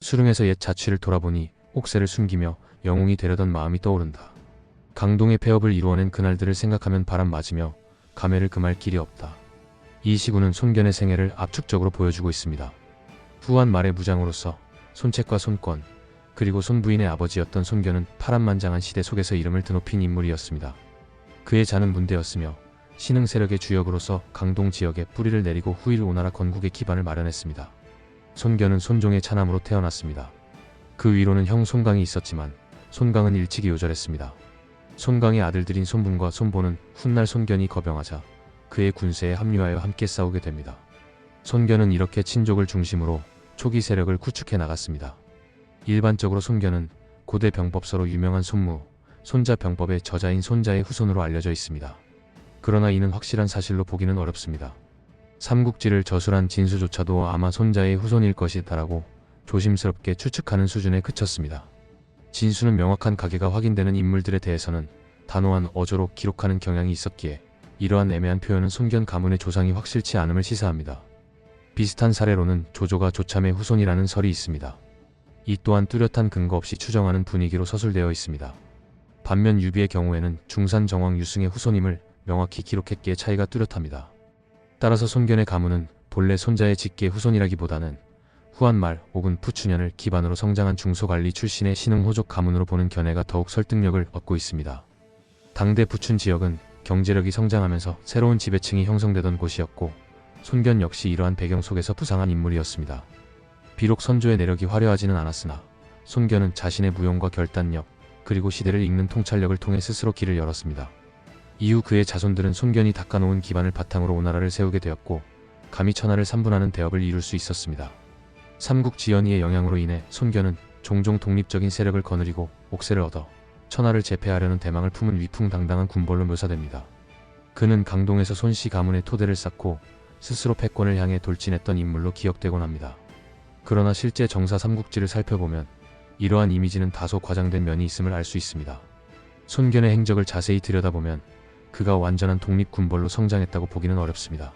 수릉에서 옛 자취를 돌아보니 옥새를 숨기며 영웅이 되려던 마음이 떠오른다. 강동의 폐업을 이루어낸 그날들을 생각하면 바람 맞으며 감회를 금할 길이 없다. 이 시구는 손견의 생애를 압축적으로 보여주고 있습니다. 후한 말의 무장으로서 손책과 손권, 그리고 손부인의 아버지였던 손견은 파란만장한 시대 속에서 이름을 드높인 인물이었습니다. 그의 자는 문대였으며 신흥 세력의 주역으로서 강동 지역에 뿌리를 내리고 후일 오나라 건국의 기반을 마련했습니다. 손견은 손종의 차남으로 태어났습니다. 그 위로는 형 손강이 있었지만 손강은 일찍이 요절했습니다. 손강의 아들들인 손분과 손보는 훗날 손견이 거병하자 그의 군세에 합류하여 함께 싸우게 됩니다. 손견은 이렇게 친족을 중심으로 초기 세력을 구축해 나갔습니다. 일반적으로 손견은 고대 병법서로 유명한 손무, 손자 병법의 저자인 손자의 후손으로 알려져 있습니다. 그러나 이는 확실한 사실로 보기는 어렵습니다. 삼국지를 저술한 진수조차도 아마 손자의 후손일 것이다라고 조심스럽게 추측하는 수준에 그쳤습니다. 진수는 명확한 가계가 확인되는 인물들에 대해서는 단호한 어조로 기록하는 경향이 있었기에 이러한 애매한 표현은 손견 가문의 조상이 확실치 않음을 시사합니다. 비슷한 사례로는 조조가 조참의 후손이라는 설이 있습니다. 이 또한 뚜렷한 근거 없이 추정하는 분위기로 서술되어 있습니다. 반면 유비의 경우에는 중산 정왕 유승의 후손임을 명확히 기록했기에 차이가 뚜렷합니다. 따라서 손견의 가문은 본래 손자의 직계 후손이라기보다는 후한말 혹은 푸춘현을 기반으로 성장한 중소관리 출신의 신흥 호족 가문으로 보는 견해가 더욱 설득력을 얻고 있습니다. 당대 부춘 지역은 경제력이 성장하면서 새로운 지배층이 형성되던 곳이었고 손견 역시 이러한 배경 속에서 부상한 인물이었습니다. 비록 선조의 내력이 화려하지는 않았으나 손견은 자신의 무용과 결단력 그리고 시대를 읽는 통찰력을 통해 스스로 길을 열었습니다. 이후 그의 자손들은 손견이 닦아놓은 기반을 바탕으로 오나라를 세우게 되었고 감히 천하를 삼분하는 대업을 이룰 수 있었습니다. 삼국지연의의 영향으로 인해 손견은 종종 독립적인 세력을 거느리고 옥새를 얻어 천하를 제패하려는 대망을 품은 위풍당당한 군벌로 묘사됩니다. 그는 강동에서 손씨 가문의 토대를 쌓고 스스로 패권을 향해 돌진했던 인물로 기억되곤 합니다. 그러나 실제 정사 삼국지를 살펴보면 이러한 이미지는 다소 과장된 면이 있음을 알 수 있습니다. 손견의 행적을 자세히 들여다보면 그가 완전한 독립군벌로 성장했다고 보기는 어렵습니다.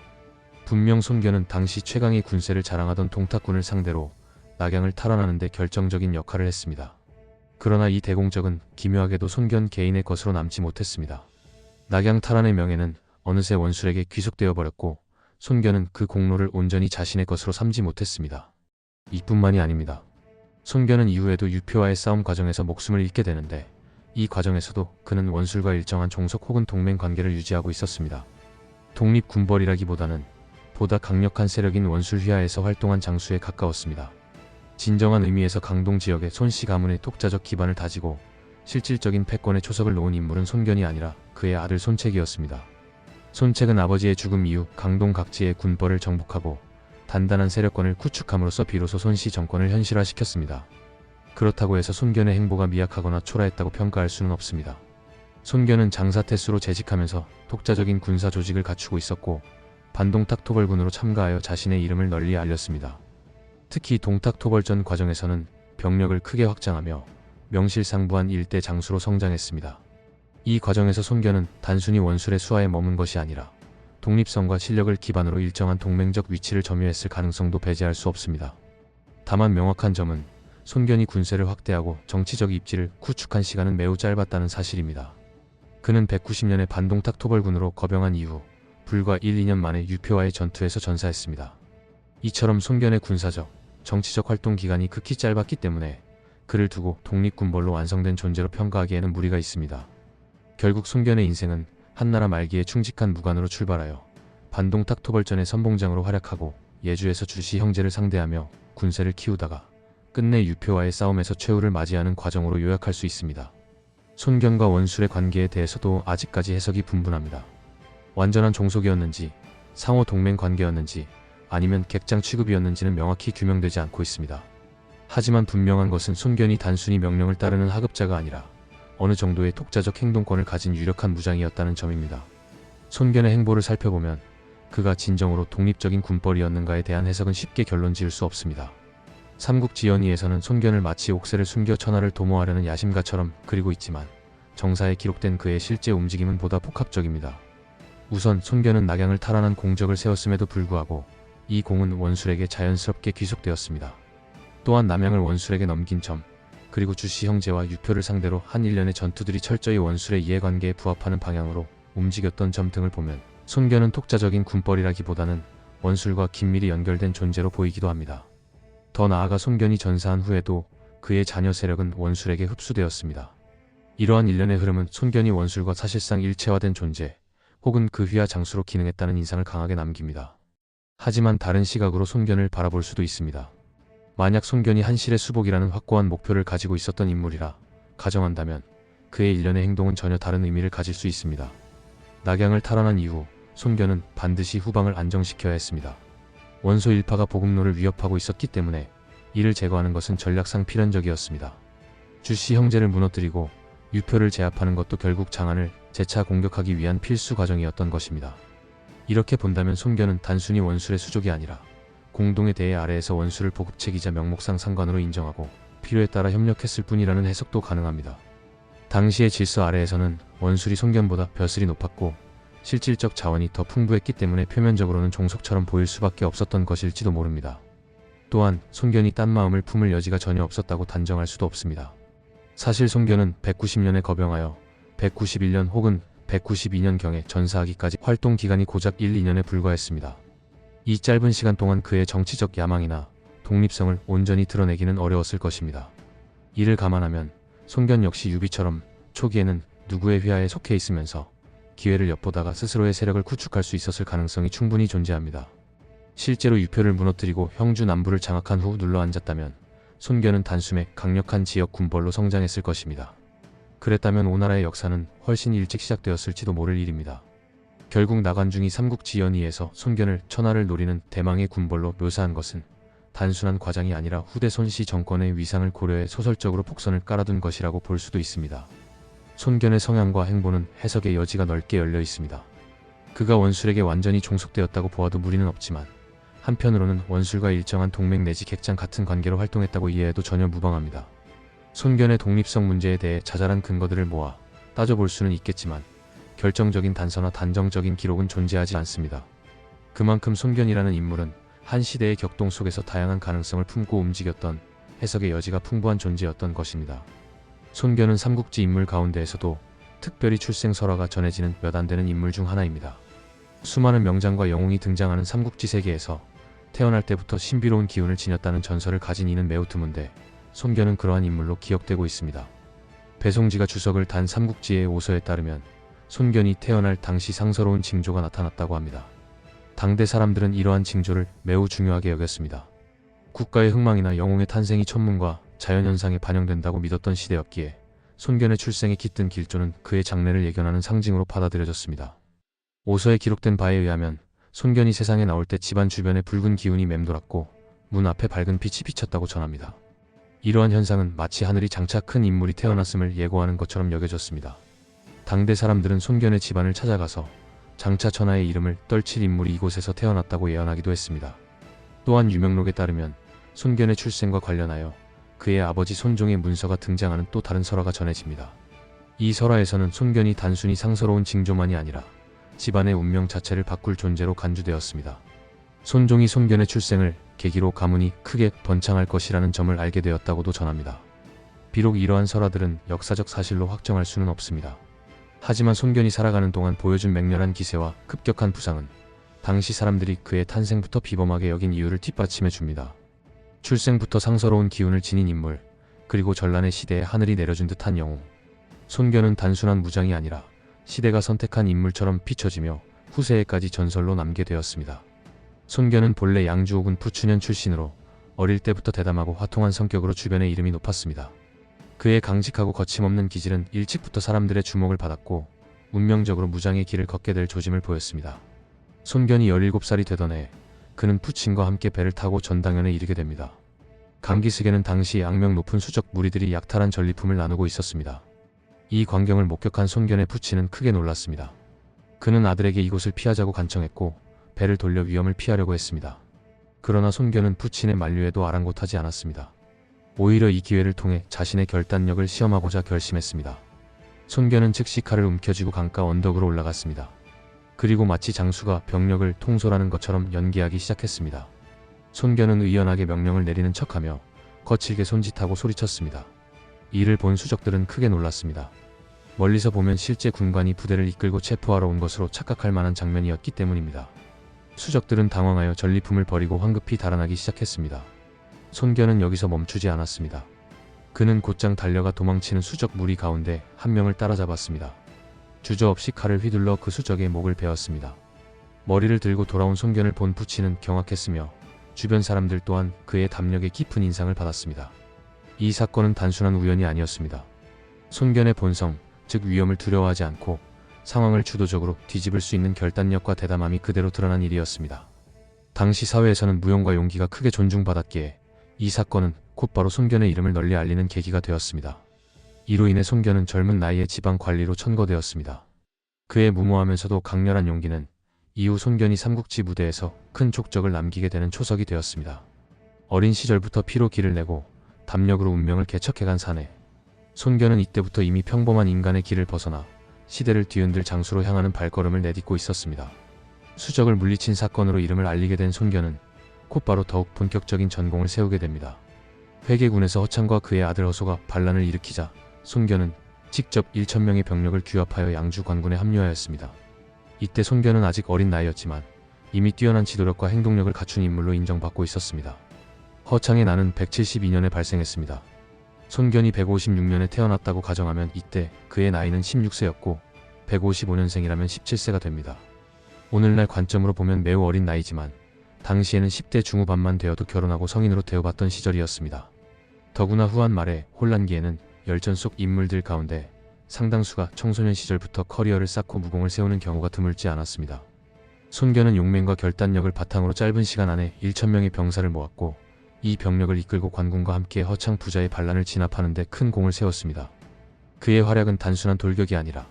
분명 손견은 당시 최강의 군세를 자랑하던 동탁군을 상대로 낙양을 탈환하는 데 결정적인 역할을 했습니다. 그러나 이 대공적은 기묘하게도 손견 개인의 것으로 남지 못했습니다. 낙양 탈환의 명예는 어느새 원술에게 귀속되어 버렸고 손견은 그 공로를 온전히 자신의 것으로 삼지 못했습니다. 이뿐만이 아닙니다. 손견은 이후에도 유표와의 싸움 과정에서 목숨을 잃게 되는데 이 과정에서도 그는 원술과 일정한 종속 혹은 동맹 관계를 유지하고 있었습니다. 독립군벌이라기보다는 보다 강력한 세력인 원술 휘하에서 활동한 장수에 가까웠습니다. 진정한 의미에서 강동 지역의 손씨 가문의 독자적 기반을 다지고 실질적인 패권의 초석을 놓은 인물은 손견이 아니라 그의 아들 손책이었습니다. 손책은 아버지의 죽음 이후 강동 각지의 군벌을 정복하고 단단한 세력권을 구축함으로써 비로소 손씨 정권을 현실화시켰습니다. 그렇다고 해서 손견의 행보가 미약하거나 초라했다고 평가할 수는 없습니다. 손견은 장사태수로 재직하면서 독자적인 군사 조직을 갖추고 있었고 반동탁 토벌군으로 참가하여 자신의 이름을 널리 알렸습니다. 특히 동탁 토벌전 과정에서는 병력을 크게 확장하며 명실상부한 일대 장수로 성장했습니다. 이 과정에서 손견은 단순히 원술의 수하에 머문 것이 아니라 독립성과 실력을 기반으로 일정한 동맹적 위치를 점유했을 가능성도 배제할 수 없습니다. 다만 명확한 점은 손견이 군세를 확대하고 정치적 입지를 구축한 시간은 매우 짧았다는 사실입니다. 그는 190년에 반동탁 토벌군으로 거병한 이후 불과 1-2년 만에 유표와의 전투에서 전사했습니다. 이처럼 손견의 군사적, 정치적 활동 기간이 극히 짧았기 때문에 그를 두고 독립군벌로 완성된 존재로 평가하기에는 무리가 있습니다. 결국 손견의 인생은 한나라 말기에 충직한 무관으로 출발하여 반동탁 토벌전의 선봉장으로 활약하고 예주에서 주시 형제를 상대하며 군세를 키우다가 끝내 유표와의 싸움에서 최후를 맞이하는 과정으로 요약할 수 있습니다. 손견과 원술의 관계에 대해서도 아직까지 해석이 분분합니다. 완전한 종속이었는지, 상호 동맹 관계였는지, 아니면 객장 취급이었는지는 명확히 규명되지 않고 있습니다. 하지만 분명한 것은 손견이 단순히 명령을 따르는 하급자가 아니라 어느 정도의 독자적 행동권을 가진 유력한 무장이었다는 점입니다. 손견의 행보를 살펴보면 그가 진정으로 독립적인 군벌이었는가에 대한 해석은 쉽게 결론 지을 수 없습니다. 삼국지연의에서는 손견을 마치 옥새를 숨겨 천하를 도모하려는 야심가처럼 그리고 있지만 정사에 기록된 그의 실제 움직임은 보다 복합적입니다. 우선 손견은 낙양을 탈환한 공적을 세웠음에도 불구하고 이 공은 원술에게 자연스럽게 귀속되었습니다. 또한 남양을 원술에게 넘긴 점, 그리고 주씨 형제와 유표를 상대로 한 일련의 전투들이 철저히 원술의 이해관계에 부합하는 방향으로 움직였던 점 등을 보면 손견은 독자적인 군벌이라기보다는 원술과 긴밀히 연결된 존재로 보이기도 합니다. 더 나아가 손견이 전사한 후에도 그의 자녀 세력은 원술에게 흡수되었습니다. 이러한 일련의 흐름은 손견이 원술과 사실상 일체화된 존재, 혹은 그 휘하 장수로 기능했다는 인상을 강하게 남깁니다. 하지만 다른 시각으로 손견을 바라볼 수도 있습니다. 만약 손견이 한실의 수복이라는 확고한 목표를 가지고 있었던 인물이라 가정한다면 그의 일련의 행동은 전혀 다른 의미를 가질 수 있습니다. 낙양을 탈환한 이후 손견은 반드시 후방을 안정시켜야 했습니다. 원소 일파가 보급로를 위협하고 있었기 때문에 이를 제거하는 것은 전략상 필연적이었습니다. 주씨 형제를 무너뜨리고 유표를 제압하는 것도 결국 장안을 재차 공격하기 위한 필수 과정이었던 것입니다. 이렇게 본다면 손견은 단순히 원술의 수족이 아니라 공동의 대해 아래에서 원술을 보급체기자 명목상 상관으로 인정하고 필요에 따라 협력했을 뿐이라는 해석도 가능합니다. 당시의 질서 아래에서는 원술이 손견보다 벼슬이 높았고 실질적 자원이 더 풍부했기 때문에 표면적으로는 종속처럼 보일 수밖에 없었던 것일지도 모릅니다. 또한 손견이 딴 마음을 품을 여지가 전혀 없었다고 단정할 수도 없습니다. 사실 손견은 190년에 거병하여 191년 혹은 192년경에 전사하기까지 활동 기간이 고작 1-2년에 불과했습니다. 이 짧은 시간 동안 그의 정치적 야망이나 독립성을 온전히 드러내기는 어려웠을 것입니다. 이를 감안하면 손견 역시 유비처럼 초기에는 누구의 휘하에 속해 있으면서 기회를 엿보다가 스스로의 세력을 구축할 수 있었을 가능성이 충분히 존재합니다. 실제로 유표를 무너뜨리고 형주 남부를 장악한 후 눌러앉았다면 손견은 단숨에 강력한 지역 군벌로 성장했을 것입니다. 그랬다면 오나라의 역사는 훨씬 일찍 시작되었을지도 모를 일입니다. 결국 나관중이 삼국지 연의에서 손견을 천하를 노리는 대망의 군벌로 묘사한 것은 단순한 과장이 아니라 후대 손씨 정권의 위상을 고려해 소설적으로 폭선을 깔아둔 것이라고 볼 수도 있습니다. 손견의 성향과 행보는 해석의 여지가 넓게 열려 있습니다. 그가 원술에게 완전히 종속되었다고 보아도 무리는 없지만 한편으로는 원술과 일정한 동맹 내지 객장 같은 관계로 활동했다고 이해해도 전혀 무방합니다. 손견의 독립성 문제에 대해 자잘한 근거들을 모아 따져볼 수는 있겠지만 결정적인 단서나 단정적인 기록은 존재하지 않습니다. 그만큼 손견이라는 인물은 한 시대의 격동 속에서 다양한 가능성을 품고 움직였던 해석의 여지가 풍부한 존재였던 것입니다. 손견은 삼국지 인물 가운데에서도 특별히 출생설화가 전해지는 몇 안 되는 인물 중 하나입니다. 수많은 명장과 영웅이 등장하는 삼국지 세계에서 태어날 때부터 신비로운 기운을 지녔다는 전설을 가진 이는 매우 드문데 손견은 그러한 인물로 기억되고 있습니다. 배송지가 주석을 단 삼국지의 오서에 따르면 손견이 태어날 당시 상서로운 징조가 나타났다고 합니다. 당대 사람들은 이러한 징조를 매우 중요하게 여겼습니다. 국가의 흥망이나 영웅의 탄생이 천문과 자연현상에 반영된다고 믿었던 시대였기에 손견의 출생에 깃든 길조는 그의 장래를 예견하는 상징으로 받아들여졌습니다. 오서에 기록된 바에 의하면 손견이 세상에 나올 때 집안 주변에 붉은 기운이 맴돌았고 문 앞에 밝은 빛이 비쳤다고 전합니다. 이러한 현상은 마치 하늘이 장차 큰 인물이 태어났음을 예고하는 것처럼 여겨졌습니다. 당대 사람들은 손견의 집안을 찾아가서 장차 천하의 이름을 떨칠 인물이 이곳에서 태어났다고 예언하기도 했습니다. 또한 유명록에 따르면 손견의 출생과 관련하여 그의 아버지 손종의 문서가 등장하는 또 다른 설화가 전해집니다. 이 설화에서는 손견이 단순히 상서로운 징조만이 아니라 집안의 운명 자체를 바꿀 존재로 간주되었습니다. 손종이 손견의 출생을 계기로 가문이 크게 번창할 것이라는 점을 알게 되었다고도 전합니다. 비록 이러한 설화들은 역사적 사실로 확정할 수는 없습니다. 하지만 손견이 살아가는 동안 보여준 맹렬한 기세와 급격한 부상은 당시 사람들이 그의 탄생부터 비범하게 여긴 이유를 뒷받침해 줍니다. 출생부터 상서로운 기운을 지닌 인물, 그리고 전란의 시대에 하늘이 내려준 듯한 영웅. 손견은 단순한 무장이 아니라 시대가 선택한 인물처럼 비춰지며 후세에까지 전설로 남게 되었습니다. 손견은 본래 양주 혹은 부춘현 출신으로 어릴 때부터 대담하고 화통한 성격으로 주변의 이름이 높았습니다. 그의 강직하고 거침없는 기질은 일찍부터 사람들의 주목을 받았고 운명적으로 무장의 길을 걷게 될 조짐을 보였습니다. 손견이 17살이 되던 해 그는 푸친과 함께 배를 타고 전당현에 이르게 됩니다. 강기슭에는 당시 악명 높은 수적 무리들이 약탈한 전리품을 나누고 있었습니다. 이 광경을 목격한 손견의 푸친은 크게 놀랐습니다. 그는 아들에게 이곳을 피하자고 간청했고 배를 돌려 위험을 피하려고 했습니다. 그러나 손견은 푸친의 만류에도 아랑곳하지 않았습니다. 오히려 이 기회를 통해 자신의 결단력을 시험하고자 결심했습니다. 손견은 즉시 칼을 움켜쥐고 강가 언덕으로 올라갔습니다. 그리고 마치 장수가 병력을 통솔하는 것처럼 연기하기 시작했습니다. 손견은 의연하게 명령을 내리는 척하며 거칠게 손짓하고 소리쳤습니다. 이를 본 수적들은 크게 놀랐습니다. 멀리서 보면 실제 군관이 부대를 이끌고 체포하러 온 것으로 착각할 만한 장면이었기 때문입니다. 수적들은 당황하여 전리품을 버리고 황급히 달아나기 시작했습니다. 손견은 여기서 멈추지 않았습니다. 그는 곧장 달려가 도망치는 수적 무리 가운데 한 명을 따라잡았습니다. 주저없이 칼을 휘둘러 그 수적의 목을 베었습니다. 머리를 들고 돌아온 손견을 본 부치는 경악했으며 주변 사람들 또한 그의 담력에 깊은 인상을 받았습니다. 이 사건은 단순한 우연이 아니었습니다. 손견의 본성, 즉 위험을 두려워하지 않고 상황을 주도적으로 뒤집을 수 있는 결단력과 대담함이 그대로 드러난 일이었습니다. 당시 사회에서는 무용과 용기가 크게 존중받았기에 이 사건은 곧바로 손견의 이름을 널리 알리는 계기가 되었습니다. 이로 인해 손견은 젊은 나이에 지방 관리로 천거되었습니다. 그의 무모하면서도 강렬한 용기는 이후 손견이 삼국지 무대에서 큰 족적을 남기게 되는 초석이 되었습니다. 어린 시절부터 피로 길을 내고 담력으로 운명을 개척해간 사내. 손견은 이때부터 이미 평범한 인간의 길을 벗어나 시대를 뒤흔들 장수로 향하는 발걸음을 내딛고 있었습니다. 수적을 물리친 사건으로 이름을 알리게 된 손견은 곧바로 더욱 본격적인 전공을 세우게 됩니다. 회계군에서 허창과 그의 아들 허소가 반란을 일으키자 손견은 직접 1,000명의 병력을 규합하여 양주 관군에 합류하였습니다. 이때 손견은 아직 어린 나이였지만 이미 뛰어난 지도력과 행동력을 갖춘 인물로 인정받고 있었습니다. 허창의 난은 172년에 발생했습니다. 손견이 156년에 태어났다고 가정하면 이때 그의 나이는 16세였고 155년생이라면 17세가 됩니다. 오늘날 관점으로 보면 매우 어린 나이지만 당시에는 10대 중후반만 되어도 결혼하고 성인으로 대우받던 시절이었습니다. 더구나 후한 말에 혼란기에는 열전 속 인물들 가운데 상당수가 청소년 시절부터 커리어를 쌓고 무공을 세우는 경우가 드물지 않았습니다. 손견은 용맹과 결단력을 바탕으로 짧은 시간 안에 1,000명의 병사를 모았고 이 병력을 이끌고 관군과 함께 허창 부자의 반란을 진압하는 데 큰 공을 세웠습니다. 그의 활약은 단순한 돌격이 아니라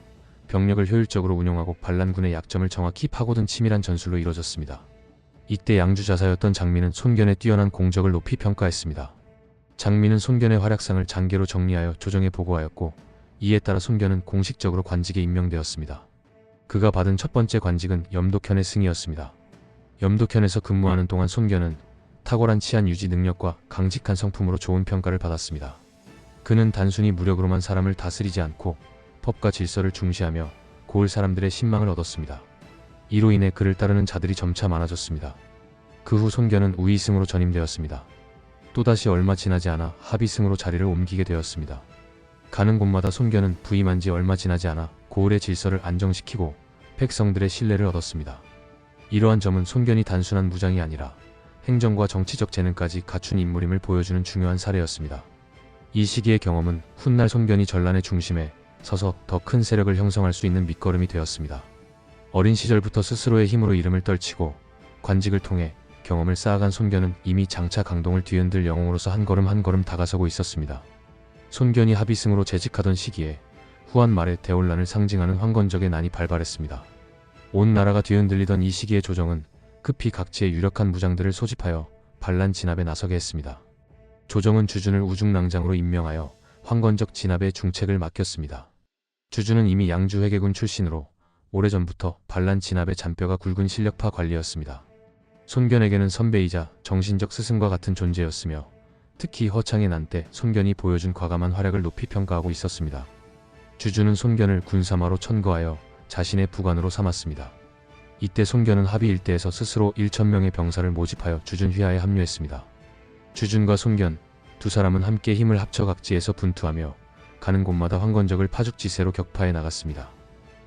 병력을 효율적으로 운용하고 반란군의 약점을 정확히 파고든 치밀한 전술로 이뤄졌습니다. 이때 양주자사였던 장민은 손견의 뛰어난 공적을 높이 평가했습니다. 장민은 손견의 활약상을 장계로 정리하여 조정에 보고하였고 이에 따라 손견은 공식적으로 관직에 임명되었습니다. 그가 받은 첫 번째 관직은 염독현의 승이었습니다. 염독현에서 근무하는 동안 손견은 탁월한 치안 유지 능력과 강직한 성품으로 좋은 평가를 받았습니다. 그는 단순히 무력으로만 사람을 다스리지 않고 법과 질서를 중시하며 고을 사람들의 신망을 얻었습니다. 이로 인해 그를 따르는 자들이 점차 많아졌습니다. 그 후 손견은 우의승으로 전임되었습니다. 또다시 얼마 지나지 않아 합의승으로 자리를 옮기게 되었습니다. 가는 곳마다 손견은 부임한 지 얼마 지나지 않아 고을의 질서를 안정시키고 백성들의 신뢰를 얻었습니다. 이러한 점은 손견이 단순한 무장이 아니라 행정과 정치적 재능까지 갖춘 인물임을 보여주는 중요한 사례였습니다. 이 시기의 경험은 훗날 손견이 전란의 중심에 서서 더 큰 세력을 형성할 수 있는 밑거름이 되었습니다. 어린 시절부터 스스로의 힘으로 이름을 떨치고 관직을 통해 경험을 쌓아간 손견은 이미 장차 강동을 뒤흔들 영웅으로서 한 걸음 한 걸음 다가서고 있었습니다. 손견이 합의승으로 재직하던 시기에 후한 말에 대혼란을 상징하는 황건적의 난이 발발했습니다. 온 나라가 뒤흔들리던 이 시기의 조정은 급히 각지의 유력한 무장들을 소집하여 반란 진압에 나서게 했습니다. 조정은 주준을 우중랑장으로 임명하여 황건적 진압의 중책을 맡겼습니다. 주준은 이미 양주 회계군 출신으로 오래전부터 반란 진압의 잔뼈가 굵은 실력파 관리였습니다. 손견에게는 선배이자 정신적 스승과 같은 존재였으며 특히 허창의 난 때 손견이 보여준 과감한 활약을 높이 평가하고 있었습니다. 주준은 손견을 군사마로 천거하여 자신의 부관으로 삼았습니다. 이때 손견은 합의 일대에서 스스로 1,000명의 병사를 모집하여 주준 휘하에 합류했습니다. 주준과 손견 두 사람은 함께 힘을 합쳐 각지에서 분투하며 가는 곳마다 황건적을 파죽지세로 격파해 나갔습니다.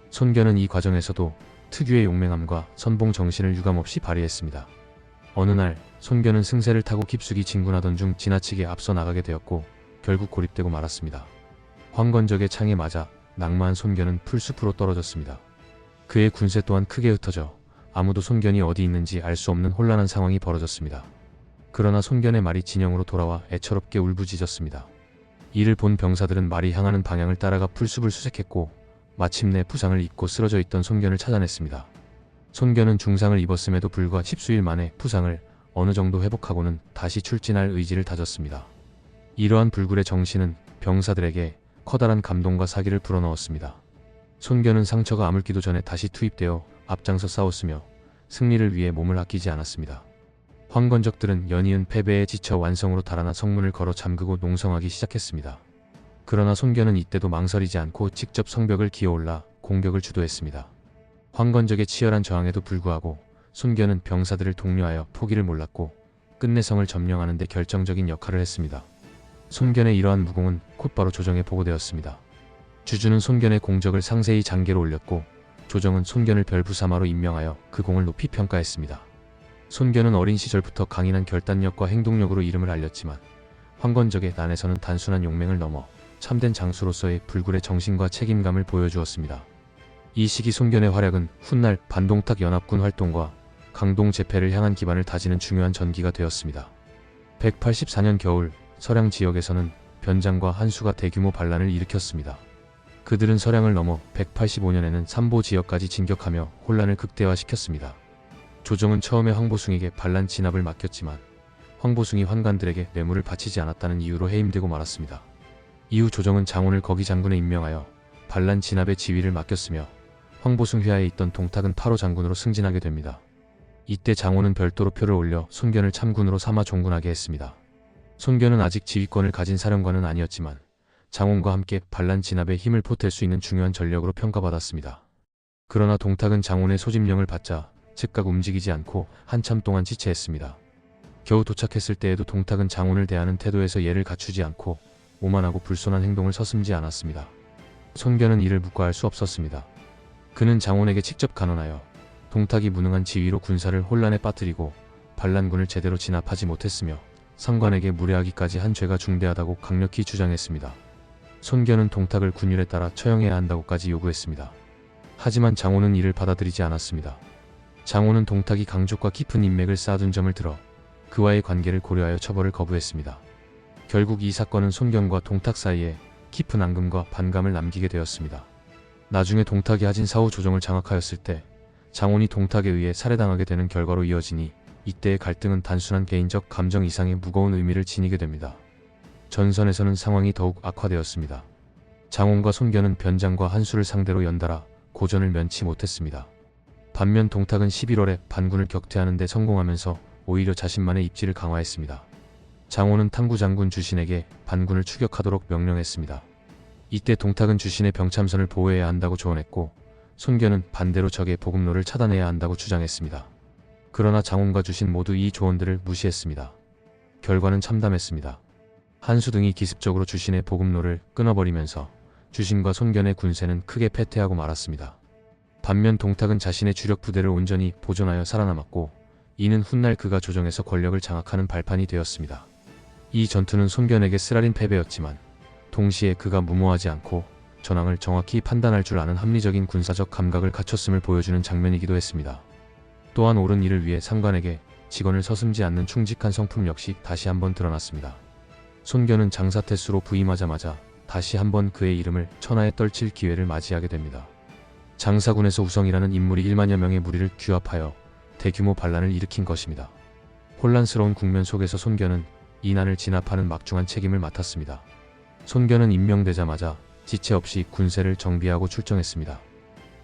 손견은 이 과정에서도 특유의 용맹함과 선봉 정신을 유감없이 발휘했습니다. 어느 날 손견은 승세를 타고 깊숙이 진군하던 중 지나치게 앞서 나가게 되었고 결국 고립되고 말았습니다. 황건적의 창에 맞아 낙마한 손견은 풀숲으로 떨어졌습니다. 그의 군세 또한 크게 흩어져 아무도 손견이 어디 있는지 알 수 없는 혼란한 상황이 벌어졌습니다. 그러나 손견의 말이 진영으로 돌아와 애처롭게 울부짖었습니다. 이를 본 병사들은 말이 향하는 방향을 따라가 풀숲을 수색했고 마침내 부상을 입고 쓰러져 있던 손견을 찾아냈습니다. 손견은 중상을 입었음에도 불과 10수일 만에 부상을 어느 정도 회복하고는 다시 출진할 의지를 다졌습니다. 이러한 불굴의 정신은 병사들에게 커다란 감동과 사기를 불어넣었습니다. 손견은 상처가 아물기도 전에 다시 투입되어 앞장서 싸웠으며 승리를 위해 몸을 아끼지 않았습니다. 황건적들은 연이은 패배에 지쳐 완성으로 달아나 성문을 걸어 잠그고 농성하기 시작했습니다. 그러나 손견은 이때도 망설이지 않고 직접 성벽을 기어올라 공격을 주도했습니다. 황건적의 치열한 저항에도 불구하고 손견은 병사들을 독려하여 포기를 몰랐고 끝내 성을 점령하는 데 결정적인 역할을 했습니다. 손견의 이러한 무공은 곧바로 조정에 보고되었습니다. 주주는 손견의 공적을 상세히 장계로 올렸고 조정은 손견을 별부사마로 임명하여 그 공을 높이 평가했습니다. 손견은 어린 시절부터 강인한 결단력과 행동력으로 이름을 알렸지만 황건적의 난에서는 단순한 용맹을 넘어 참된 장수로서의 불굴의 정신과 책임감을 보여주었습니다. 이 시기 손견의 활약은 훗날 반동탁 연합군 활동과 강동 재패를 향한 기반을 다지는 중요한 전기가 되었습니다. 184년 겨울 서량 지역에서는 변장과 한수가 대규모 반란을 일으켰습니다. 그들은 서량을 넘어 185년에는 삼보 지역까지 진격하며 혼란을 극대화시켰습니다. 조정은 처음에 황보숭에게 반란 진압을 맡겼지만 황보숭이 환관들에게 뇌물을 바치지 않았다는 이유로 해임되고 말았습니다. 이후 조정은 장원을 거기 장군에 임명하여 반란 진압의 지휘를 맡겼으며 황보숭 휘하에 있던 동탁은 8호 장군으로 승진하게 됩니다. 이때 장원은 별도로 표를 올려 손견을 참군으로 삼아 종군하게 했습니다. 손견은 아직 지휘권을 가진 사령관은 아니었지만 장원과 함께 반란 진압에 힘을 보탤 수 있는 중요한 전력으로 평가받았습니다. 그러나 동탁은 장원의 소집령을 받자 즉각 움직이지 않고 한참 동안 지체했습니다. 겨우 도착했을 때에도 동탁은 장원을 대하는 태도에서 예를 갖추지 않고 오만하고 불손한 행동을 서슴지 않았습니다. 손견은 이를 묵과할 수 없었습니다. 그는 장원에게 직접 간언하여 동탁이 무능한 지휘로 군사를 혼란에 빠뜨리고 반란군을 제대로 진압하지 못했으며 상관에게 무례하기까지 한 죄가 중대하다고 강력히 주장했습니다. 손견은 동탁을 군율에 따라 처형해야 한다고까지 요구했습니다. 하지만 장원은 이를 받아들이지 않았습니다. 장원은 동탁이 강족과 깊은 인맥을 쌓아둔 점을 들어 그와의 관계를 고려하여 처벌을 거부했습니다. 결국 이 사건은 손견과 동탁 사이에 깊은 앙금과 반감을 남기게 되었습니다. 나중에 동탁이 하진 사후 조정을 장악하였을 때 장원이 동탁에 의해 살해당하게 되는 결과로 이어지니 이때의 갈등은 단순한 개인적 감정 이상의 무거운 의미를 지니게 됩니다. 전선에서는 상황이 더욱 악화되었습니다. 장원과 손견은 변장과 한수를 상대로 연달아 고전을 면치 못했습니다. 반면 동탁은 11월에 반군을 격퇴하는 데 성공하면서 오히려 자신만의 입지를 강화했습니다. 장원은 탕구 장군 주신에게 반군을 추격하도록 명령했습니다. 이때 동탁은 주신의 병참선을 보호해야 한다고 조언했고 손견은 반대로 적의 보급로를 차단해야 한다고 주장했습니다. 그러나 장원과 주신 모두 이 조언들을 무시했습니다. 결과는 참담했습니다. 한수 등이 기습적으로 주신의 보급로를 끊어버리면서 주신과 손견의 군세는 크게 패퇴하고 말았습니다. 반면 동탁은 자신의 주력 부대를 온전히 보존하여 살아남았고 이는 훗날 그가 조정에서 권력을 장악하는 발판이 되었습니다. 이 전투는 손견에게 쓰라린 패배였지만 동시에 그가 무모하지 않고 전황을 정확히 판단할 줄 아는 합리적인 군사적 감각을 갖췄음을 보여주는 장면이기도 했습니다. 또한 옳은 일을 위해 상관에게 직언을 서슴지 않는 충직한 성품 역시 다시 한번 드러났습니다. 손견은 장사태수로 부임하자마자 다시 한번 그의 이름을 천하에 떨칠 기회를 맞이하게 됩니다. 장사군에서 우성이라는 인물이 1만여 명의 무리를 규합하여 대규모 반란을 일으킨 것입니다. 혼란스러운 국면 속에서 손견은 이 난을 진압하는 막중한 책임을 맡았습니다. 손견은 임명되자마자 지체 없이 군세를 정비하고 출정했습니다.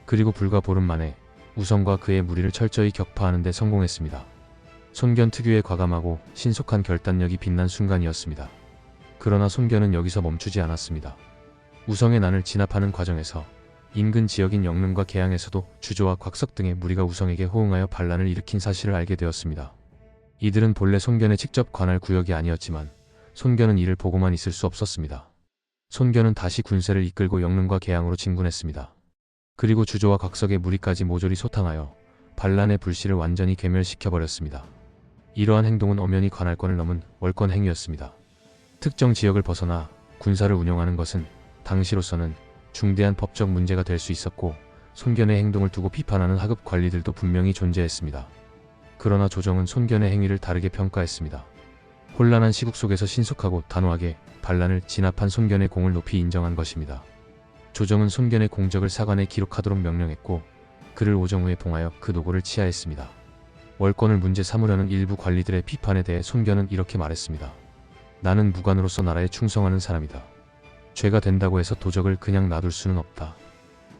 그리고 불과 보름 만에 우성과 그의 무리를 철저히 격파하는 데 성공했습니다. 손견 특유의 과감하고 신속한 결단력이 빛난 순간이었습니다. 그러나 손견은 여기서 멈추지 않았습니다. 우성의 난을 진압하는 과정에서 인근 지역인 영릉과 계양에서도 주조와 곽석 등의 무리가 우성에게 호응하여 반란을 일으킨 사실을 알게 되었습니다. 이들은 본래 손견의 직접 관할 구역이 아니었지만 손견은 이를 보고만 있을 수 없었습니다. 손견은 다시 군세를 이끌고 영릉과 계양으로 진군했습니다. 그리고 주조와 곽석의 무리까지 모조리 소탕하여 반란의 불씨를 완전히 괴멸시켜버렸습니다. 이러한 행동은 엄연히 관할권을 넘은 월권 행위였습니다. 특정 지역을 벗어나 군사를 운영하는 것은 당시로서는 중대한 법적 문제가 될 수 있었고 손견의 행동을 두고 비판하는 하급 관리들도 분명히 존재했습니다. 그러나 조정은 손견의 행위를 다르게 평가했습니다. 혼란한 시국 속에서 신속하고 단호하게 반란을 진압한 손견의 공을 높이 인정한 것입니다. 조정은 손견의 공적을 사관에 기록하도록 명령했고 그를 오정후에 봉하여 그 노고를 치하했습니다. 월권을 문제 삼으려는 일부 관리들의 비판에 대해 손견은 이렇게 말했습니다. 나는 무관으로서 나라에 충성하는 사람이다. 죄가 된다고 해서 도적을 그냥 놔둘 수는 없다.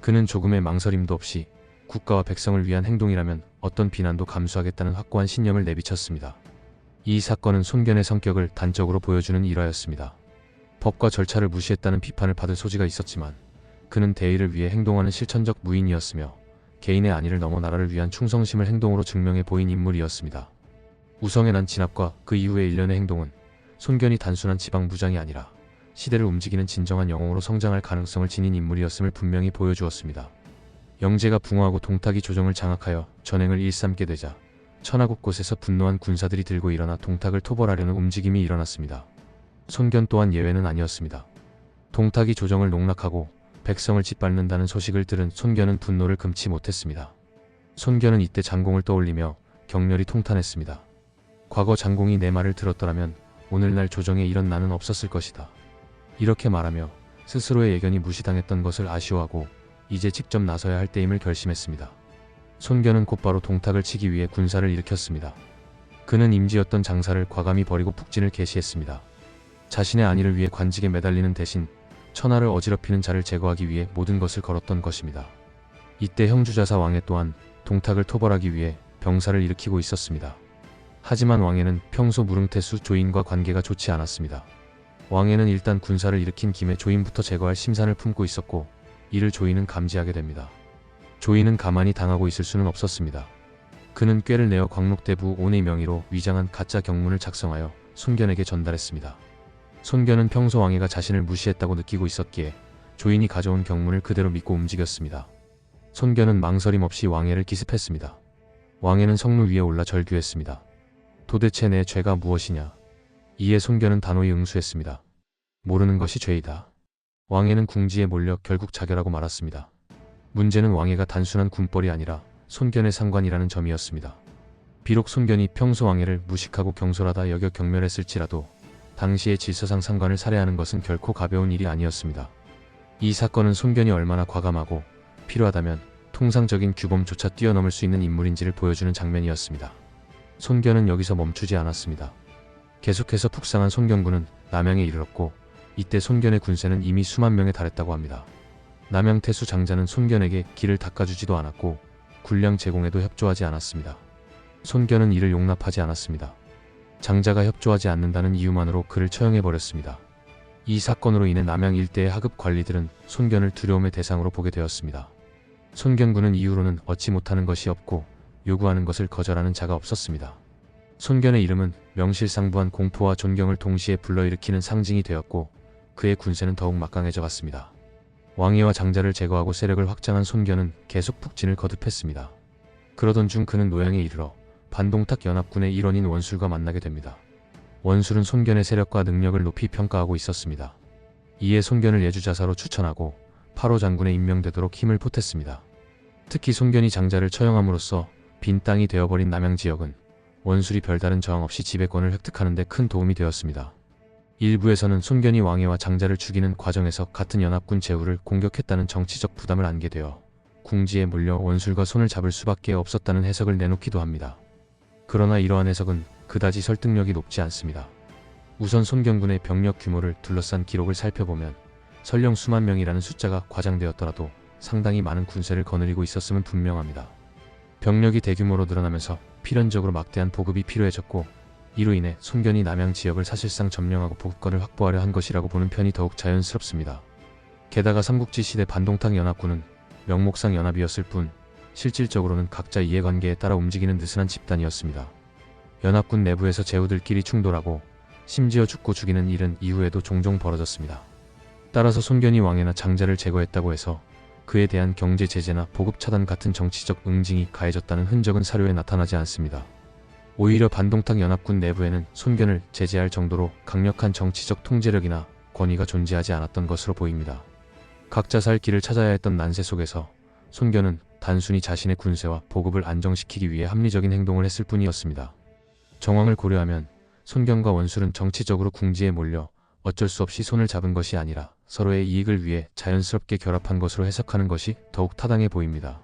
그는 조금의 망설임도 없이 국가와 백성을 위한 행동이라면 어떤 비난도 감수하겠다는 확고한 신념을 내비쳤습니다. 이 사건은 손견의 성격을 단적으로 보여주는 일화였습니다. 법과 절차를 무시했다는 비판을 받을 소지가 있었지만 그는 대의를 위해 행동하는 실천적 무인이었으며 개인의 안위를 넘어 나라를 위한 충성심을 행동으로 증명해 보인 인물이었습니다. 우성에 난 진압과 그 이후의 일련의 행동은 손견이 단순한 지방부장이 아니라 시대를 움직이는 진정한 영웅으로 성장할 가능성을 지닌 인물이었음을 분명히 보여주었습니다. 영제가 붕어하고 동탁이 조정을 장악하여 전행을 일삼게 되자 천하 곳곳에서 분노한 군사들이 들고 일어나 동탁을 토벌하려는 움직임이 일어났습니다. 손견 또한 예외는 아니었습니다. 동탁이 조정을 농락하고 백성을 짓밟는다는 소식을 들은 손견은 분노를 금치 못했습니다. 손견은 이때 장공을 떠올리며 격렬히 통탄했습니다. 과거 장공이 내 말을 들었더라면 오늘날 조정에 이런 난은 없었을 것이다. 이렇게 말하며 스스로의 예견이 무시당했던 것을 아쉬워하고 이제 직접 나서야 할 때임을 결심했습니다. 손견은 곧바로 동탁을 치기 위해 군사를 일으켰습니다. 그는 임지였던 장사를 과감히 버리고 북진을 개시했습니다. 자신의 안위를 위해 관직에 매달리는 대신 천하를 어지럽히는 자를 제거하기 위해 모든 것을 걸었던 것입니다. 이때 형주자사 왕애 또한 동탁을 토벌하기 위해 병사를 일으키고 있었습니다. 하지만 왕애는 평소 무릉태수 조인과 관계가 좋지 않았습니다. 왕애는 일단 군사를 일으킨 김에 조인부터 제거할 심산을 품고 있었고 이를 조인은 감지하게 됩니다. 조인은 가만히 당하고 있을 수는 없었습니다. 그는 꾀를 내어 광록대부 온의 명의로 위장한 가짜 경문을 작성하여 손견에게 전달했습니다. 손견은 평소 왕애가 자신을 무시했다고 느끼고 있었기에 조인이 가져온 경문을 그대로 믿고 움직였습니다. 손견은 망설임 없이 왕애를 기습했습니다. 왕애는 성루 위에 올라 절규했습니다. 도대체 내 죄가 무엇이냐? 이에 손견은 단호히 응수했습니다. 모르는 것이 죄이다. 왕애는 궁지에 몰려 결국 자결하고 말았습니다. 문제는 왕애가 단순한 군벌이 아니라 손견의 상관이라는 점이었습니다. 비록 손견이 평소 왕애를 무식하고 경솔하다 여겨 경멸했을지라도 당시의 질서상 상관을 살해하는 것은 결코 가벼운 일이 아니었습니다. 이 사건은 손견이 얼마나 과감하고 필요하다면 통상적인 규범조차 뛰어넘을 수 있는 인물인지를 보여주는 장면이었습니다. 손견은 여기서 멈추지 않았습니다. 계속해서 북상한 손견군은 남양에 이르렀고 이때 손견의 군세는 이미 수만 명에 달했다고 합니다. 남양태수 장자는 손견에게 길을 닦아주지도 않았고 군량 제공에도 협조하지 않았습니다. 손견은 이를 용납하지 않았습니다. 장자가 협조하지 않는다는 이유만으로 그를 처형해버렸습니다. 이 사건으로 인해 남양 일대의 하급 관리들은 손견을 두려움의 대상으로 보게 되었습니다. 손견군은 이후로는 얻지 못하는 것이 없고 요구하는 것을 거절하는 자가 없었습니다. 손견의 이름은 명실상부한 공포와 존경을 동시에 불러일으키는 상징이 되었고 그의 군세는 더욱 막강해져 갔습니다. 왕애와 장자를 제거하고 세력을 확장한 손견은 계속 북진을 거듭했습니다. 그러던 중 그는 노양에 이르러 반동탁 연합군의 일원인 원술과 만나게 됩니다. 원술은 손견의 세력과 능력을 높이 평가하고 있었습니다. 이에 손견을 예주자사로 추천하고 8호 장군에 임명되도록 힘을 보탰습니다. 특히 손견이 장자를 처형함으로써 빈 땅이 되어버린 남양 지역은 원술이 별다른 저항 없이 지배권을 획득하는 데 큰 도움이 되었습니다. 일부에서는 손견이 왕애와 장자를 죽이는 과정에서 같은 연합군 제후를 공격했다는 정치적 부담을 안게 되어 궁지에 몰려 원술과 손을 잡을 수밖에 없었다는 해석을 내놓기도 합니다. 그러나 이러한 해석은 그다지 설득력이 높지 않습니다. 우선 손견군의 병력 규모를 둘러싼 기록을 살펴보면 설령 수만 명이라는 숫자가 과장되었더라도 상당히 많은 군세를 거느리고 있었음은 분명합니다. 병력이 대규모로 늘어나면서 필연적으로 막대한 보급이 필요해졌고 이로 인해 손견이 남양 지역을 사실상 점령하고 보급권을 확보하려 한 것이라고 보는 편이 더욱 자연스럽습니다. 게다가 삼국지 시대 반동탁 연합군은 명목상 연합이었을 뿐 실질적으로는 각자 이해관계에 따라 움직이는 느슨한 집단이었습니다. 연합군 내부에서 제후들끼리 충돌하고 심지어 죽고 죽이는 일은 이후에도 종종 벌어졌습니다. 따라서 손견이 왕애나 장자를 제거했다고 해서 그에 대한 경제 제재나 보급 차단 같은 정치적 응징이 가해졌다는 흔적은 사료에 나타나지 않습니다. 오히려 반동탁 연합군 내부에는 손견을 제재할 정도로 강력한 정치적 통제력이나 권위가 존재하지 않았던 것으로 보입니다. 각자 살 길을 찾아야 했던 난세 속에서 손견은 단순히 자신의 군세와 보급을 안정시키기 위해 합리적인 행동을 했을 뿐이었습니다. 정황을 고려하면 손견과 원술은 정치적으로 궁지에 몰려 어쩔 수 없이 손을 잡은 것이 아니라 서로의 이익을 위해 자연스럽게 결합한 것으로 해석하는 것이 더욱 타당해 보입니다.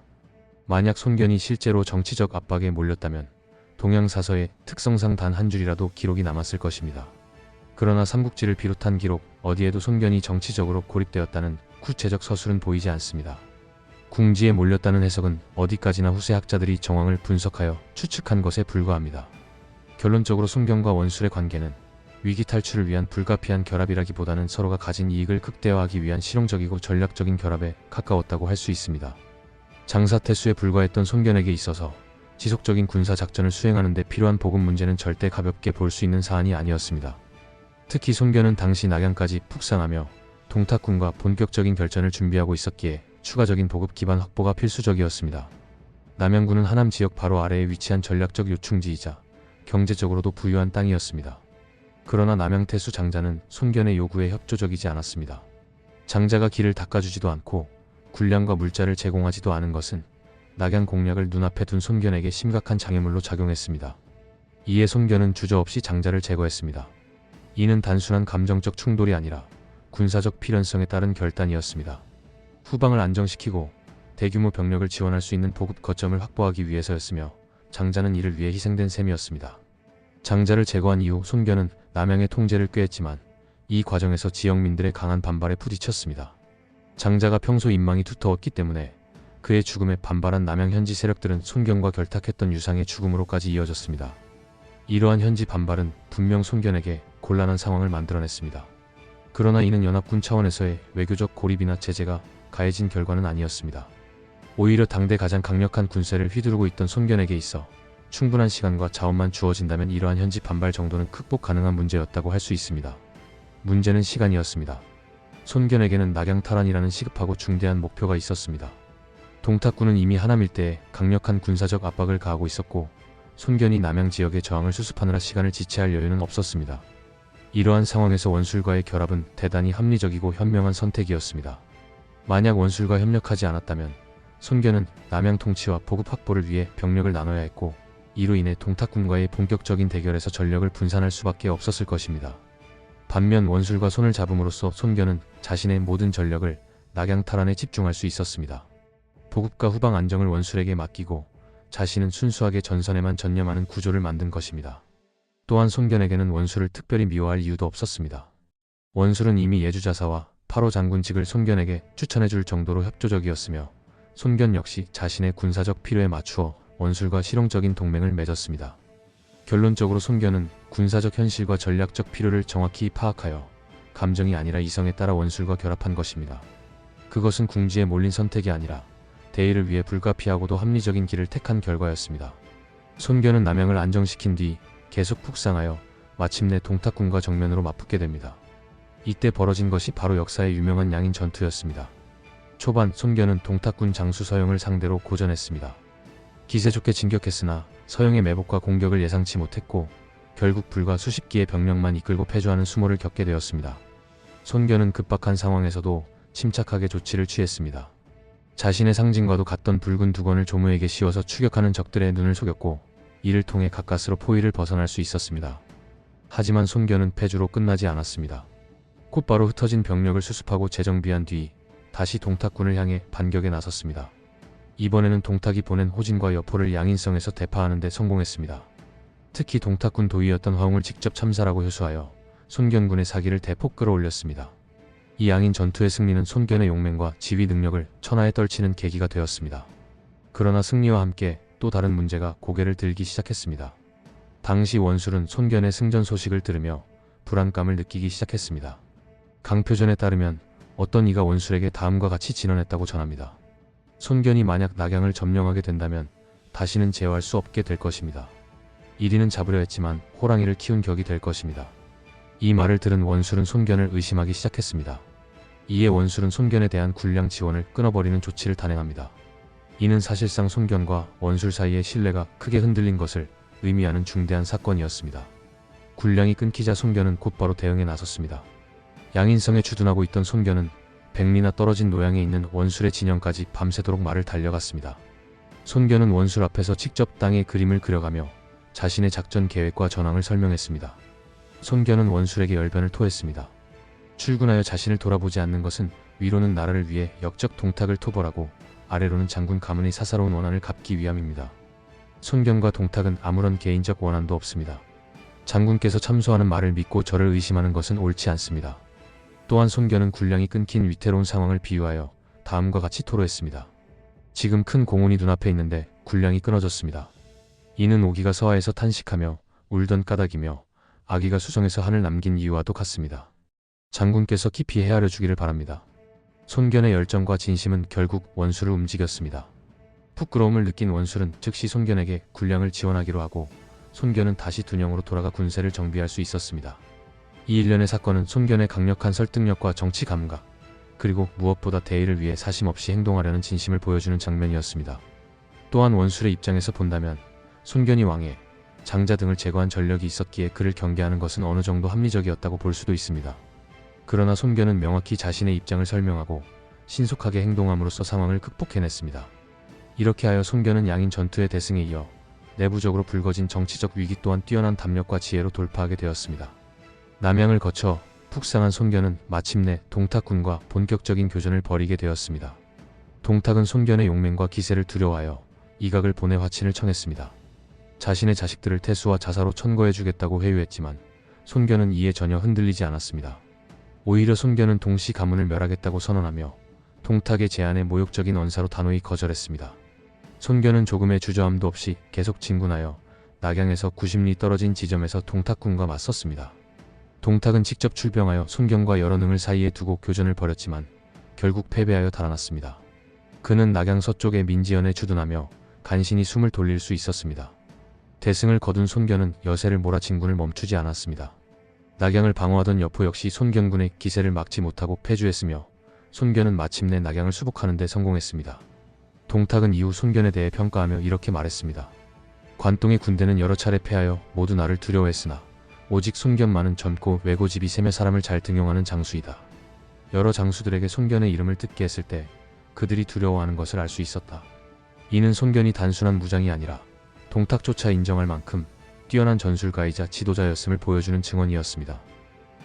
만약 손견이 실제로 정치적 압박에 몰렸다면 동양사서의 특성상 단 한 줄이라도 기록이 남았을 것입니다. 그러나 삼국지를 비롯한 기록 어디에도 손견이 정치적으로 고립되었다는 구체적 서술은 보이지 않습니다. 궁지에 몰렸다는 해석은 어디까지나 후세 학자들이 정황을 분석하여 추측한 것에 불과합니다. 결론적으로 손견과 원술의 관계는 위기 탈출을 위한 불가피한 결합이라기보다는 서로가 가진 이익을 극대화하기 위한 실용적이고 전략적인 결합에 가까웠다고 할 수 있습니다. 장사태수에 불과했던 손견에게 있어서 지속적인 군사 작전을 수행하는 데 필요한 보급 문제는 절대 가볍게 볼 수 있는 사안이 아니었습니다. 특히 손견은 당시 낙양까지 푹상하며 동탁군과 본격적인 결전을 준비하고 있었기에 추가적인 보급 기반 확보가 필수적이었습니다. 남양군은 하남 지역 바로 아래에 위치한 전략적 요충지이자 경제적으로도 부유한 땅이었습니다. 그러나 남양태수 장자는 손견의 요구에 협조적이지 않았습니다. 장자가 길을 닦아주지도 않고 군량과 물자를 제공하지도 않은 것은 낙양 공략을 눈앞에 둔 손견에게 심각한 장애물로 작용했습니다. 이에 손견은 주저없이 장자를 제거했습니다. 이는 단순한 감정적 충돌이 아니라 군사적 필연성에 따른 결단이었습니다. 후방을 안정시키고 대규모 병력을 지원할 수 있는 보급 거점을 확보하기 위해서였으며 장자는 이를 위해 희생된 셈이었습니다. 장자를 제거한 이후 손견은 남양의 통제를 꾀했지만 이 과정에서 지역민들의 강한 반발에 부딪혔습니다. 장자가 평소 인망이 두터웠기 때문에 그의 죽음에 반발한 남양 현지 세력들은 손견과 결탁했던 유상의 죽음으로까지 이어졌습니다. 이러한 현지 반발은 분명 손견에게 곤란한 상황을 만들어냈습니다. 그러나 이는 연합군 차원에서의 외교적 고립이나 제재가 가해진 결과는 아니었습니다. 오히려 당대 가장 강력한 군세를 휘두르고 있던 손견에게 있어 충분한 시간과 자원만 주어진다면 이러한 현지 반발 정도는 극복 가능한 문제였다고 할 수 있습니다. 문제는 시간이었습니다. 손견에게는 낙양 탈환이라는 시급하고 중대한 목표가 있었습니다. 동탁군은 이미 하남 일대에 강력한 군사적 압박을 가하고 있었고 손견이 남양 지역의 저항을 수습하느라 시간을 지체할 여유는 없었습니다. 이러한 상황에서 원술과의 결합은 대단히 합리적이고 현명한 선택이었습니다. 만약 원술과 협력하지 않았다면 손견은 남양 통치와 보급 확보를 위해 병력을 나눠야 했고 이로 인해 동탁군과의 본격적인 대결에서 전력을 분산할 수밖에 없었을 것입니다. 반면 원술과 손을 잡음으로써 손견은 자신의 모든 전력을 낙양 탈환에 집중할 수 있었습니다. 보급과 후방 안정을 원술에게 맡기고 자신은 순수하게 전선에만 전념하는 구조를 만든 것입니다. 또한 손견에게는 원술을 특별히 미워할 이유도 없었습니다. 원술은 이미 예주자사와 8호 장군직을 손견에게 추천해줄 정도로 협조적이었으며 손견 역시 자신의 군사적 필요에 맞추어 원술과 실용적인 동맹을 맺었습니다. 결론적으로 손견은 군사적 현실과 전략적 필요를 정확히 파악하여 감정이 아니라 이성에 따라 원술과 결합한 것입니다. 그것은 궁지에 몰린 선택이 아니라 대의를 위해 불가피하고도 합리적인 길을 택한 결과였습니다. 손견은 남양을 안정시킨 뒤 계속 푹상하여 마침내 동탁군과 정면으로 맞붙게 됩니다. 이때 벌어진 것이 바로 역사의 유명한 양인 전투였습니다. 초반 손견은 동탁군 장수 서영을 상대로 고전했습니다. 기세 좋게 진격했으나 서영의 매복과 공격을 예상치 못했고 결국 불과 수십 기의 병력만 이끌고 패주하는 수모를 겪게 되었습니다. 손견은 급박한 상황에서도 침착하게 조치를 취했습니다. 자신의 상징과도 같던 붉은 두건을 조무에게 씌워서 추격하는 적들의 눈을 속였고 이를 통해 가까스로 포위를 벗어날 수 있었습니다. 하지만 손견은 패주로 끝나지 않았습니다. 곧바로 흩어진 병력을 수습하고 재정비한 뒤 다시 동탁군을 향해 반격에 나섰습니다. 이번에는 동탁이 보낸 호진과 여포를 양인성에서 대파하는 데 성공했습니다. 특히 동탁군 도위였던 화웅을 직접 참사라고 효수하여 손견군의 사기를 대폭 끌어올렸습니다. 이 양인 전투의 승리는 손견의 용맹과 지휘 능력을 천하에 떨치는 계기가 되었습니다. 그러나 승리와 함께 또 다른 문제가 고개를 들기 시작했습니다. 당시 원술은 손견의 승전 소식을 들으며 불안감을 느끼기 시작했습니다. 강표전에 따르면 어떤 이가 원술에게 다음과 같이 진언했다고 전합니다. 손견이 만약 낙양을 점령하게 된다면 다시는 제어할 수 없게 될 것입니다. 1위는 잡으려 했지만 호랑이를 키운 격이 될 것입니다. 이 말을 들은 원술은 손견을 의심하기 시작했습니다. 이에 원술은 손견에 대한 군량 지원을 끊어버리는 조치를 단행합니다. 이는 사실상 손견과 원술 사이의 신뢰가 크게 흔들린 것을 의미하는 중대한 사건이었습니다. 군량이 끊기자 손견은 곧바로 대응에 나섰습니다. 양인성에 주둔하고 있던 손견은 100리나 떨어진 노양에 있는 원술의 진영까지 밤새도록 말을 달려갔습니다. 손견은 원술 앞에서 직접 땅에 그림을 그려가며 자신의 작전 계획과 전황을 설명했습니다. 손견은 원술에게 열변을 토했습니다. 출군하여 자신을 돌아보지 않는 것은 위로는 나라를 위해 역적 동탁을 토벌하고 아래로는 장군 가문의 사사로운 원한을 갚기 위함입니다. 손견과 동탁은 아무런 개인적 원한도 없습니다. 장군께서 참소하는 말을 믿고 저를 의심하는 것은 옳지 않습니다. 또한 손견은 군량이 끊긴 위태로운 상황을 비유하여 다음과 같이 토로했습니다. 지금 큰 공훈이 눈앞에 있는데 군량이 끊어졌습니다. 이는 오기가 서하에서 탄식하며 울던 까닭이며 아기가 수성에서 한을 남긴 이유와도 같습니다. 장군께서 깊이 헤아려 주기를 바랍니다. 손견의 열정과 진심은 결국 원수를 움직였습니다. 부끄러움을 느낀 원술은 즉시 손견에게 군량을 지원하기로 하고 손견은 다시 둔영으로 돌아가 군세를 정비할 수 있었습니다. 이 일련의 사건은 손견의 강력한 설득력과 정치 감각, 그리고 무엇보다 대의를 위해 사심없이 행동하려는 진심을 보여주는 장면이었습니다. 또한 원술의 입장에서 본다면 손견이 왕의 장자 등을 제거한 전력이 있었기에 그를 경계하는 것은 어느 정도 합리적이었다고 볼 수도 있습니다. 그러나 손견은 명확히 자신의 입장을 설명하고 신속하게 행동함으로써 상황을 극복해냈습니다. 이렇게 하여 손견은 양인 전투의 대승에 이어 내부적으로 불거진 정치적 위기 또한 뛰어난 담력과 지혜로 돌파하게 되었습니다. 남양을 거쳐 푹상한 손견은 마침내 동탁군과 본격적인 교전을 벌이게 되었습니다. 동탁은 손견의 용맹과 기세를 두려워하여 이각을 보내 화친을 청했습니다. 자신의 자식들을 태수와 자사로 천거해주겠다고 회유했지만 손견은 이에 전혀 흔들리지 않았습니다. 오히려 손견은 동시 가문을 멸하겠다고 선언하며 동탁의 제안에 모욕적인 언사로 단호히 거절했습니다. 손견은 조금의 주저함도 없이 계속 진군하여 낙양에서 90리 떨어진 지점에서 동탁군과 맞섰습니다. 동탁은 직접 출병하여 손견과 여러 능을 사이에 두고 교전을 벌였지만 결국 패배하여 달아났습니다. 그는 낙양 서쪽의 민지연에 주둔하며 간신히 숨을 돌릴 수 있었습니다. 대승을 거둔 손견은 여세를 몰아 진군을 멈추지 않았습니다. 낙양을 방어하던 여포 역시 손견군의 기세를 막지 못하고 패주했으며 손견은 마침내 낙양을 수복하는 데 성공했습니다. 동탁은 이후 손견에 대해 평가하며 이렇게 말했습니다. 관동의 군대는 여러 차례 패하여 모두 나를 두려워했으나 오직 손견만은 젊고 외고집이 세며 사람을 잘 등용하는 장수이다. 여러 장수들에게 손견의 이름을 듣게 했을 때 그들이 두려워하는 것을 알 수 있었다. 이는 손견이 단순한 무장이 아니라 동탁조차 인정할 만큼 뛰어난 전술가이자 지도자였음을 보여주는 증언이었습니다.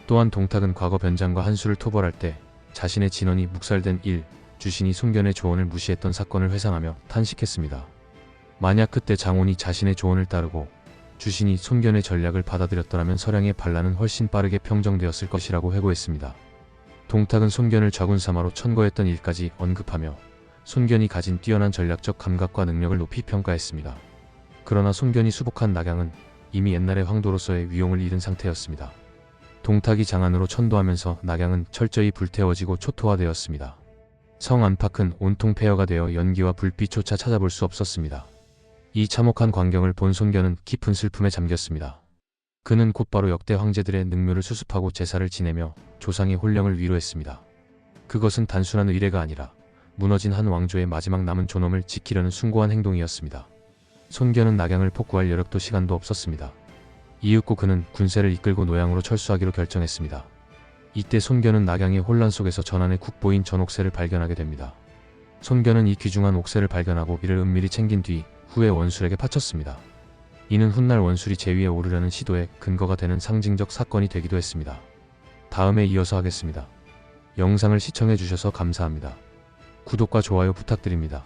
또한 동탁은 과거 변장과 한수를 토벌할 때 자신의 진원이 묵살된 일, 주신이 손견의 조언을 무시했던 사건을 회상하며 탄식했습니다. 만약 그때 장온이 자신의 조언을 따르고 주신이 손견의 전략을 받아들였더라면 서량의 반란은 훨씬 빠르게 평정되었을 것이라고 회고했습니다. 동탁은 손견을 좌군사마로 천거했던 일까지 언급하며 손견이 가진 뛰어난 전략적 감각과 능력을 높이 평가했습니다. 그러나 손견이 수복한 낙양은 이미 옛날의 황도로서의 위용을 잃은 상태였습니다. 동탁이 장안으로 천도하면서 낙양은 철저히 불태워지고 초토화되었습니다. 성 안팎은 온통 폐허가 되어 연기와 불빛조차 찾아볼 수 없었습니다. 이 참혹한 광경을 본 손견은 깊은 슬픔에 잠겼습니다. 그는 곧바로 역대 황제들의 능묘를 수습하고 제사를 지내며 조상의 혼령을 위로했습니다. 그것은 단순한 의례가 아니라 무너진 한 왕조의 마지막 남은 존엄을 지키려는 숭고한 행동이었습니다. 손견은 낙양을 폭구할 여력도 시간도 없었습니다. 이윽고 그는 군세를 이끌고 노양으로 철수하기로 결정했습니다. 이때 손견은 낙양의 혼란 속에서 전한의 국보인 전옥세를 발견하게 됩니다. 손견은 이 귀중한 옥세를 발견하고 이를 은밀히 챙긴 뒤 후에 원술에게 바쳤습니다. 이는 훗날 원술이 제위에 오르려는 시도에 근거가 되는 상징적 사건이 되기도 했습니다. 다음에 이어서 하겠습니다. 영상을 시청해주셔서 감사합니다. 구독과 좋아요 부탁드립니다.